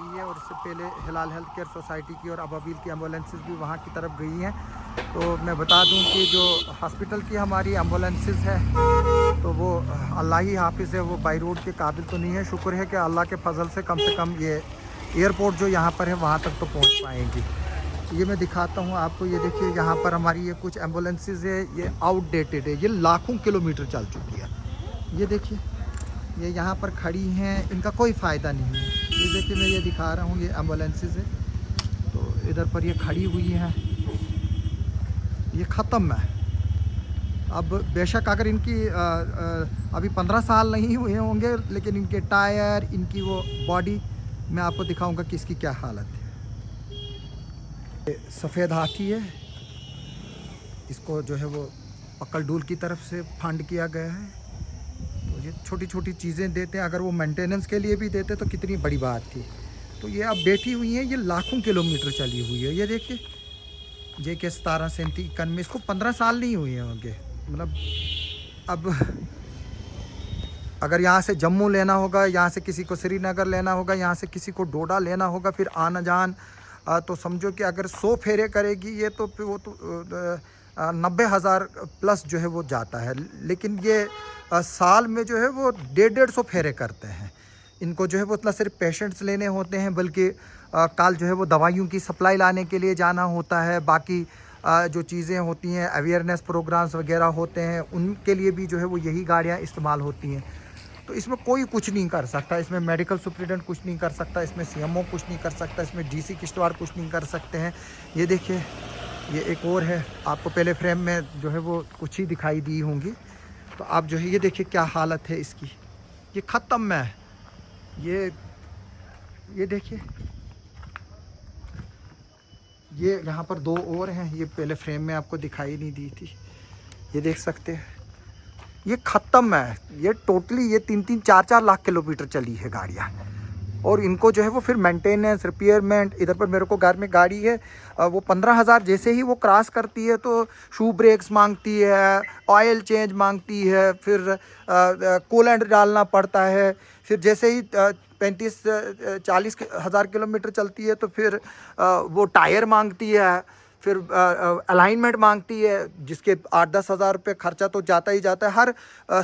रही है और इससे पहले हिलाल हेल्थ केयर सोसाइटी की और अबाबिल की एम्बुलेंसेस भी वहाँ की तरफ गई हैं। तो मैं बता दूं कि जो हॉस्पिटल की हमारी एम्बुलेंसेस है तो वो अल्लाह ही हाफिज़ है, वो बाई रोड के काबिल तो नहीं है। शुक्र है कि अल्लाह के फजल से कम ये एयरपोर्ट जो यहाँ पर है वहाँ तक तो पहुँच पाएंगी। ये मैं दिखाता हूँ आपको, ये देखिए यहाँ पर हमारी ये कुछ एम्बुलेंसेस है, ये आउटडेटेड है, ये लाखों किलोमीटर चल चुकी है। ये देखिए ये यहाँ पर खड़ी हैं, इनका कोई फ़ायदा नहीं है। ये देखिए मैं ये दिखा रहा हूँ, ये एम्बुलेंसेस है तो इधर पर ये खड़ी हुई हैं, ये ख़त्म है। अब बेशक अगर इनकी अभी 15 साल नहीं हुए होंगे, लेकिन इनके टायर, इनकी वो बॉडी मैं आपको दिखाऊंगा कि इसकी क्या हालत है। सफ़ेद हाथी है, इसको जो है वो पकड़डूल की तरफ से फंड किया गया है। तो ये छोटी छोटी चीज़ें देते हैं, अगर वो मेंटेनेंस के लिए भी देते तो कितनी बड़ी बात थी। तो ये अब बैठी हुई हैं, ये लाखों किलोमीटर चली हुई है। ये देखिए JK 1737 में, इसको 15 साल नहीं हुए होंगे। मतलब अब अगर यहाँ से जम्मू लेना होगा, यहाँ से किसी को श्रीनगर लेना होगा, यहाँ से किसी को डोडा लेना होगा, फिर आना जान, तो समझो कि अगर 100 फेरे करेगी ये तो फिर वो तो 90,000 प्लस जो है वो जाता है। लेकिन ये साल में जो है वो 150 फेरे करते हैं। इनको जो है वो इतना सिर्फ पेशेंट्स लेने होते हैं, बल्कि कल जो है वो दवाइयों की सप्लाई लाने के लिए जाना होता है। बाकी जो चीज़ें होती हैं, अवेयरनेस प्रोग्राम्स वगैरह होते हैं, उनके लिए भी जो है वो यही गाड़ियाँ इस्तेमाल होती हैं। तो इसमें कोई कुछ नहीं कर सकता, इसमें मेडिकल सुप्रिटेंडेंट कुछ नहीं कर सकता, इसमें CMO कुछ नहीं कर सकता, इसमें DC किश्तवाड़ कुछ नहीं कर सकते हैं। ये देखिए ये एक और है, आपको पहले फ्रेम में जो है वो कुछ ही दिखाई दी होंगी। तो आप जो है ये देखिए क्या हालत है इसकी, ये ख़त्म है। ये देखिए ये यहाँ पर 2 और हैं, ये पहले फ्रेम में आपको दिखाई नहीं दी थी। ये देख सकते हैं ये ख़त्म है। ये टोटली ये 3-3, 4-4 लाख किलोमीटर चली है गाड़ियाँ, और इनको जो है वो फिर मेंटेनेंस, रिपेयरमेंट। इधर पर मेरे को घर में गाड़ी है, वो 15,000 जैसे ही वो क्रॉस करती है तो शू ब्रेक्स मांगती है, ऑयल चेंज मांगती है, फिर कूलेंट डालना पड़ता है। फिर जैसे ही 35-40 हज़ार किलोमीटर चलती है तो फिर वो टायर मांगती है, फिर अलाइनमेंट मांगती है, जिसके 8-10 हज़ार रुपये खर्चा तो जाता ही जाता है। हर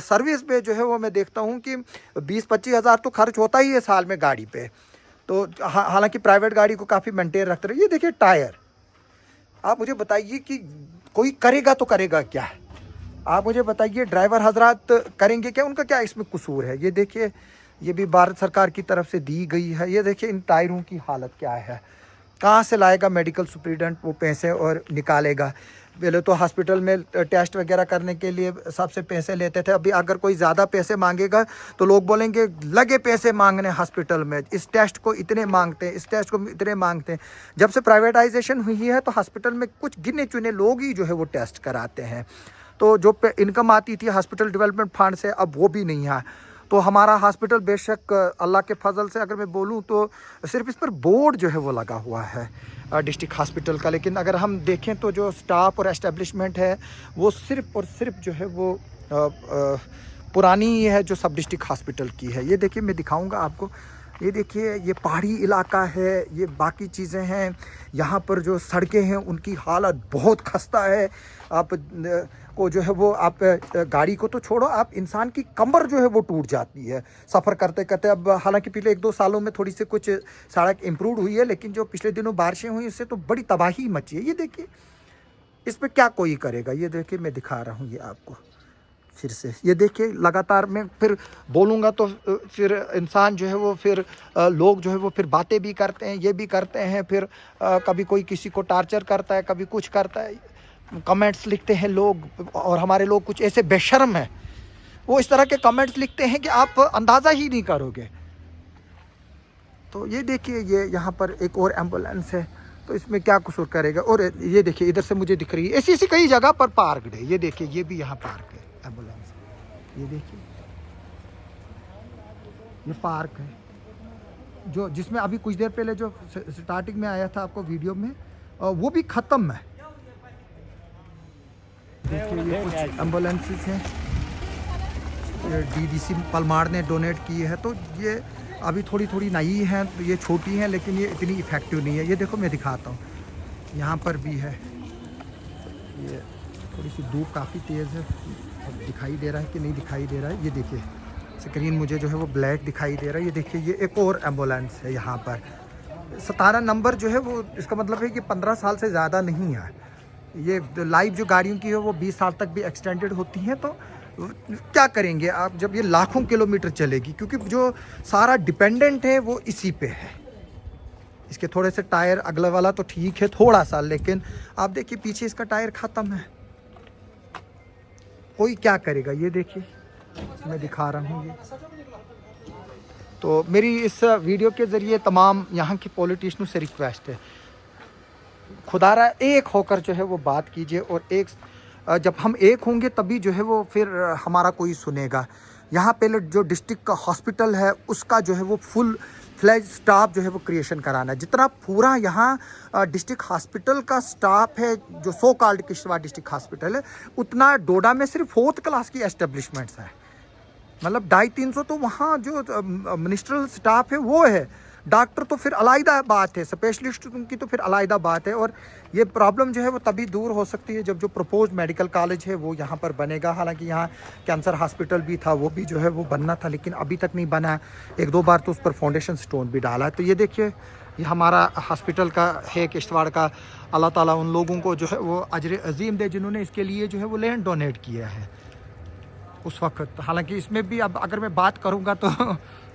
सर्विस पे जो है वो मैं देखता हूँ कि 20-25 हज़ार तो खर्च होता ही है साल में गाड़ी पे। तो हालांकि प्राइवेट गाड़ी को काफ़ी मेंटेन रखते रहे। ये देखिए टायर, आप मुझे बताइए कि कोई करेगा तो करेगा क्या? आप मुझे बताइए ड्राइवर हजरात करेंगे क्या? उनका क्या इसमें कसूर है? ये देखिए ये भी भारत सरकार की तरफ से दी गई है। ये देखिए इन टायरों की हालत क्या है। कहाँ से लाएगा मेडिकल सुप्रिटेंडेंट वो पैसे और निकालेगा? पहले तो हॉस्पिटल में टेस्ट वगैरह करने के लिए सबसे पैसे लेते थे। अभी अगर कोई ज़्यादा पैसे मांगेगा तो लोग बोलेंगे लगे पैसे मांगने हॉस्पिटल में, इस टेस्ट को इतने मांगते हैं, इस टेस्ट को इतने मांगते हैं। जब से प्राइवेटाइजेशन हुई है तो हॉस्पिटल में कुछ गिने चुने लोग ही जो है वो टेस्ट कराते हैं। तो जो इनकम आती थी हॉस्पिटल डेवलपमेंट फंड से, अब वो भी नहीं है। तो हमारा हॉस्पिटल बेशक अल्लाह के फजल से अगर मैं बोलूँ तो सिर्फ इस पर बोर्ड जो है वो लगा हुआ है डिस्ट्रिक्ट हॉस्पिटल का, लेकिन अगर हम देखें तो जो स्टाफ और एस्टेब्लिशमेंट है वो सिर्फ और सिर्फ जो है वो पुरानी है जो सब डिस्ट्रिक्ट हॉस्पिटल की है। ये देखिए मैं दिखाऊंगा आपको, ये देखिए ये पहाड़ी इलाका है, ये बाकी चीज़ें हैं। यहाँ पर जो सड़कें हैं उनकी हालत बहुत खस्ता है। आप को जो है वो आप गाड़ी को तो छोड़ो, आप इंसान की कमर जो है वो टूट जाती है सफ़र करते करते। अब हालांकि पिछले 1-2 सालों में थोड़ी सी कुछ सड़क इम्प्रूव हुई है, लेकिन जो पिछले दिनों बारिशें हुई इससे तो बड़ी तबाही मची है। ये देखिए इस पर क्या कोई करेगा? ये देखिए मैं दिखा रहा हूँ ये आपको फिर से। ये देखिए लगातार मैं फिर बोलूँगा तो फिर इंसान जो है वो फिर लोग जो है वो फिर बातें भी करते हैं, ये भी करते हैं, फिर कभी कोई किसी को टार्चर करता है, कभी कुछ करता है, कमेंट्स लिखते हैं लोग। और हमारे लोग कुछ ऐसे बेशर्म हैं, वो इस तरह के कमेंट्स लिखते हैं कि आप अंदाज़ा ही नहीं करोगे। तो ये देखिए ये यहाँ पर एक और एम्बुलेंस है, तो इसमें क्या कसूर करेगा? और ये देखिए इधर से मुझे दिख रही है ऐसी कई जगह पर पार्कड है। ये देखिए ये भी यहाँ पार्क है एम्बुलेंस, ये देखिए ये पार्क है जो जिसमें अभी कुछ देर पहले जो स्टार्टिंग में आया था आपको वीडियो में, वो भी ख़त्म है। देखिए ये कुछ एम्बुलेंसेस हैं DDC पलमाड़ ने डोनेट की है। तो ये अभी थोड़ी थोड़ी नई हैं, तो ये छोटी हैं लेकिन ये इतनी इफ़ेक्टिव नहीं है। ये देखो मैं दिखाता हूँ, यहाँ पर भी है। ये थोड़ी सी धूप काफ़ी तेज़ है, अब दिखाई दे रहा है कि नहीं दिखाई दे रहा है। ये देखिए स्क्रीन मुझे जो है वो ब्लैक दिखाई दे रहा है। ये देखिए ये एक और एम्बुलेंस है यहाँ पर। 17 नंबर जो है वो, इसका मतलब है कि 15 साल से ज़्यादा नहीं है। ये लाइफ जो गाड़ियों की है वो 20 साल तक भी एक्सटेंडेड होती हैं। तो क्या करेंगे आप जब ये लाखों किलोमीटर चलेगी, क्योंकि जो सारा डिपेंडेंट है वो इसी पे है। इसके थोड़े से टायर, अगला वाला तो ठीक है थोड़ा सा, लेकिन आप देखिए पीछे इसका टायर ख़त्म है। कोई क्या करेगा, ये देखिए मैं दिखा रहा हूँ। ये तो मेरी इस वीडियो के ज़रिए तमाम यहाँ के पॉलिटिशियनों से रिक्वेस्ट है, खुदारा एक होकर जो है वो बात कीजिए, और एक जब हम एक होंगे तभी जो है वो फिर हमारा कोई सुनेगा। यहाँ पहले जो डिस्ट्रिक्ट का हॉस्पिटल है उसका जो है वो फुल फ्लेज स्टाफ जो है वो क्रिएशन कराना है। जितना पूरा यहाँ डिस्ट्रिक्ट हॉस्पिटल का स्टाफ है, जो so called Kishtwar district hospital है, उतना डोडा में सिर्फ 4th क्लास की एस्टेब्लिशमेंट्स है। मतलब 250-300 तो वहाँ जो मिनिस्ट्रल स्टाफ है वो है। डॉक्टर तो फिर अलग बात है, स्पेशलिस्ट की तो फिर अलग बात है। और ये प्रॉब्लम जो है वो तभी दूर हो सकती है जब जो प्रपोज मेडिकल कॉलेज है वो यहाँ पर बनेगा। हालांकि यहाँ कैंसर हॉस्पिटल भी था, वो भी जो है वो बनना था, लेकिन अभी तक नहीं बना। 1-2 बार तो उस पर फाउंडेशन स्टोन भी डाला है। तो ये देखिए ये हमारा हॉस्पिटल का है किश्तवाड़ का। अल्लाह ताला उन लोगों को जो है वो अजर अजीम दे जिन्होंने इसके लिए जो है वो लैंड डोनेट किया है उस वक्त। हालांकि इसमें भी अब अगर मैं बात करूँगा तो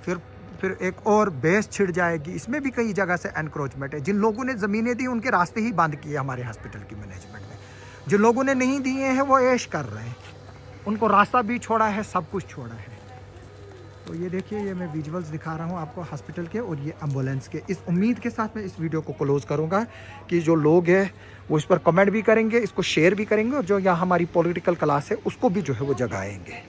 फिर एक और बेस छिड़ जाएगी। इसमें भी कई जगह से एनक्रोचमेंट है। जिन लोगों ने ज़मीनें दी उनके रास्ते ही बंद किए हमारे हॉस्पिटल की मैनेजमेंट ने। जिन लोगों ने नहीं दिए हैं वो ऐश कर रहे हैं, उनको रास्ता भी छोड़ा है, सब कुछ छोड़ा है। तो ये देखिए ये मैं विजुअल्स दिखा रहा हूँ आपको हॉस्पिटल के और ये एम्बुलेंस के। इस उम्मीद के साथ मैं इस वीडियो को क्लोज़ करूँगा कि जो लोग हैं वो इस पर कमेंट भी करेंगे, इसको शेयर भी करेंगे, और जो यहाँ हमारी पॉलिटिकल क्लास है उसको भी जो है वो जगाएंगे।